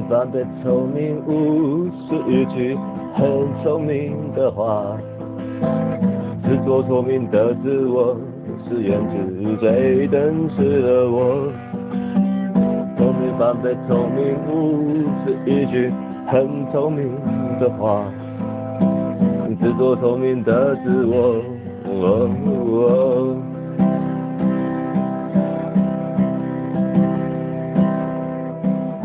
般被聪明误，是一句很聪明的话。自作聪明的自我，是源自最真实的我。聪明般被聪明误，是一句很聪明的话。自作聪明的自我。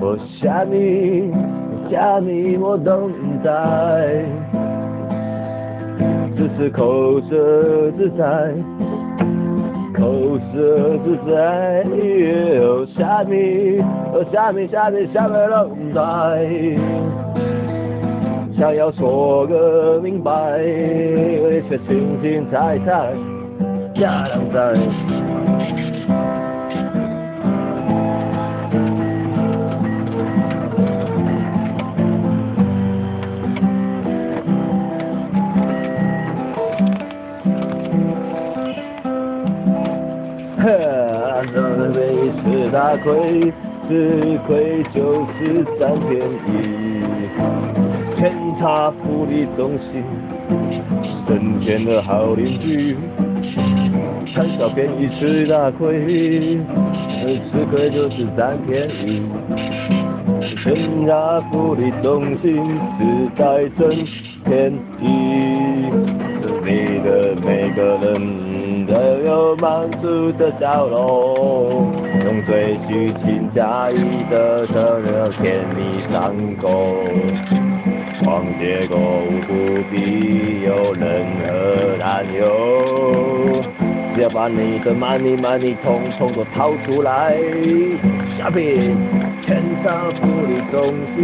我想你，我都在，只是口舌之在，口舌之在。我想你都在，想要说个明白，却心心猜猜，假两在。每次大亏，吃亏就是占便宜，天差福利东西，身边的好邻居，贪小便宜吃大亏，吃亏就是占便宜，天差福利东西，实在真便宜。你的每个人都有满足的笑容，用最虚情假意的热热甜蜜上钩，逛街购物不必有任何担忧，只要把你的 money 统统都掏出来 shopping， 天差福利中心，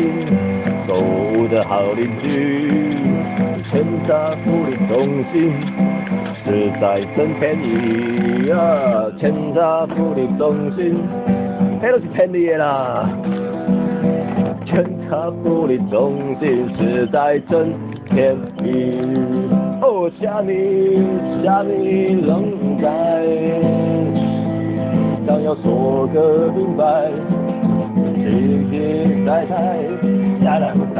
购物的好邻居，天差福利中心，实在真便宜啊！天差福利中心，迄都是便宜的啦。天差福利中心，实在真便宜。哦，虾米拢在，想要说个明白，心心在，假两在。